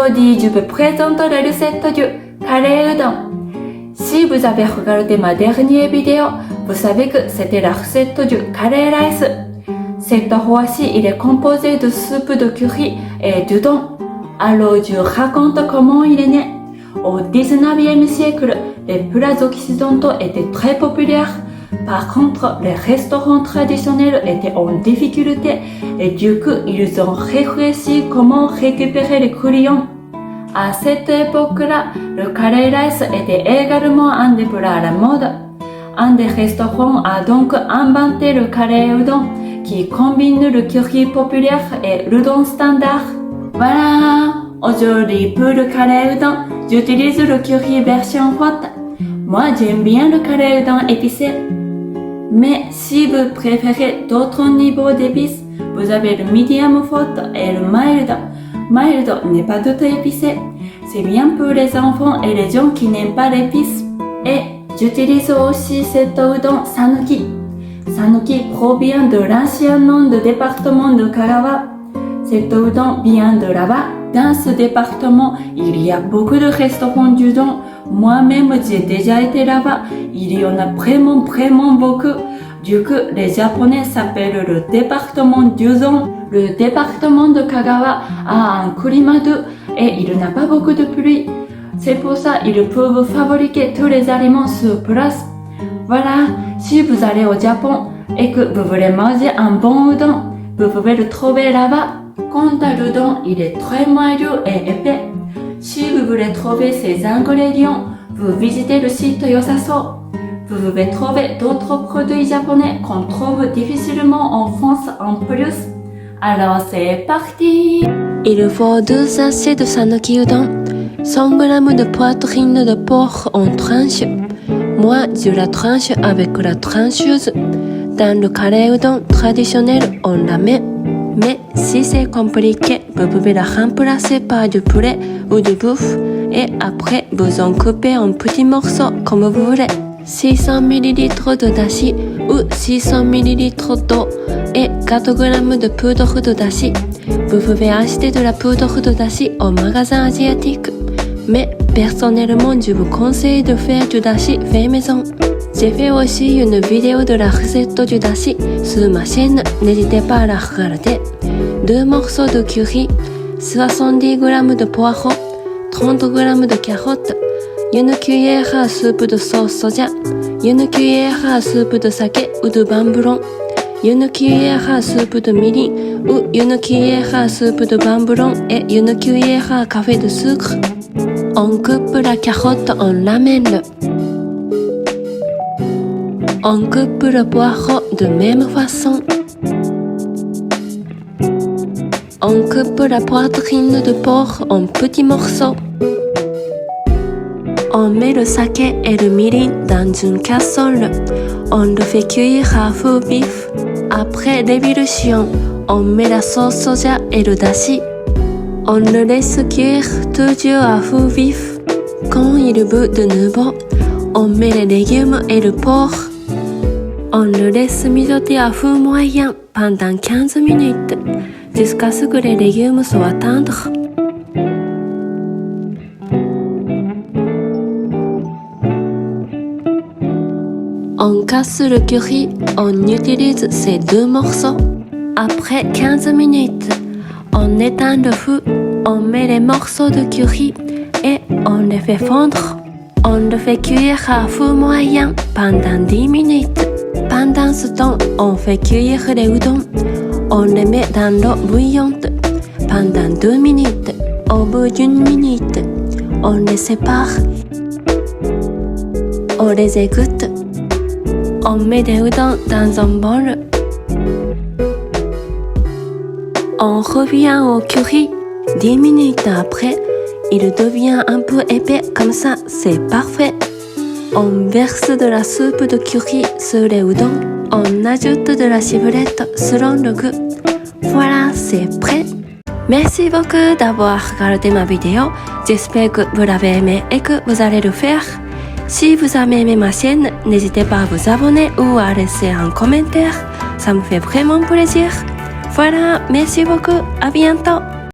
Aujourd'hui, je vous présente le recette du carré udon. Si vous avez regardé ma dernière vidéo, vous savez que c'était la recette du carré rice. Cette fois-ci, il est composé de soupe de curry et d'udon. Alors, je raconte comment il est né. Au 19e siècle, les plats occidentaux étaient très populaires. Par contre, les restaurants traditionnels étaient en difficulté et du coup, ils ont réfléchi comment récupérer les clients. À cette époque-là, le curry rice était également un des plats à la mode. Un des restaurants a donc inventé le curry udon qui combine le curry populaire et l'udon standard. Voilà, aujourd'hui pour le curry udon, j'utilise le curry version forte. Moi, j'aime bien le curry udon épicé. Mais si vous préférez d'autres niveaux d'épices, vous avez le medium forte et le mild. Mild n'est pas du tout épicé. C'est bien pour les enfants et les gens qui n'aiment pas l'épice. Et j'utilise aussi cet udon Sanuki. Sanuki provient de l'ancien nom du département de Kagawa. Cet udon vient de là-bas. Dans ce département, il y a beaucoup de restaurants d'udon. Moi-même, j'ai déjà été là-bas. Il y en a vraiment beaucoup. Du coup, les Japonais s'appellent le département d'udon. Le département de Kagawa a un climat doux et il n'a pas beaucoup de pluie. C'est pour ça qu'ils peuvent fabriquer tous les aliments sur place. Voilà, si vous allez au Japon et que vous voulez manger un bon udon, vous pouvez le trouver là-bas. Quant à l'udon, il est très moelleux et épais. Si vous voulez trouver ces ingrédients, vous visitez le site Yosaso. Vous pouvez trouver d'autres produits japonais qu'on trouve difficilement en France en plus. Alors c'est parti! Il faut 2 sachets de Sanuki udon, 100 g de poitrine de porc en tranches. Moi, je la tranche avec la trancheuse. Dans le curry udon traditionnel, on la met. Mais si c'est compliqué, vous pouvez la remplacer par du poulet ou du bœuf et après vous en coupez en petits morceaux comme vous voulez. 600 ml de dashi ou 600 ml d'eau et 4 g de poudre de dashi. Vous pouvez acheter de la poudre de dashi au magasin asiatique. Mais personnellement, je vous conseille de faire du dashi fait maison. J'ai fait aussi une vidéo de la recette du dashi sur ma chaîne, n'hésitez pas à la regarder. 2 morceaux de curry, 70 g de poireaux, 30 g de carottes, 1 cuillère à soupe de sauce soja, 1 cuillère à soupe de sake ou de vin blanc, 1 cuillère à soupe de mirin ou 1 cuillère à soupe de vin blanc et 1 cuillère à café de sucre. On coupe la carotte en lamelles. On coupe le poireau de même façon. On coupe la poitrine de porc en petits morceaux. On met le saké et le mirin dans une casserole. On le fait cuire à feu vif. Après l'ébullition, on met la sauce soja et le dashi. On le laisse cuire toujours à feu vif. Quand il bout de nouveau, on met les légumes et le porc. On le laisse mijoter à feu moyen pendant 15 minutes, jusqu'à ce que les légumes soient tendres. On casse le curry, on utilise ces 2 morceaux. Après 15 minutes, on éteint le feu, on met les morceaux de curry et on les fait fondre. On le fait cuire à feu moyen pendant 10 minutes. Pendant ce temps, on fait cuire les udon. On les met dans l'eau bouillante pendant 2 minutes. Au bout d'1 minute, on les sépare. On les égoutte. On met les udon dans un bol. On revient au curry. 10 minutes après, il devient un peu épais comme ça, c'est parfait. On verse de la soupe de curry sur les udon. On ajoute de la ciboulette selon le goût. Voilà, c'est prêt. Merci beaucoup d'avoir regardé ma vidéo. J'espère que vous l'avez aimé et que vous allez le faire. Si vous avez aimé ma chaîne, n'hésitez pas à vous abonner ou à laisser un commentaire. Ça me fait vraiment plaisir. Voilà, merci beaucoup. À bientôt.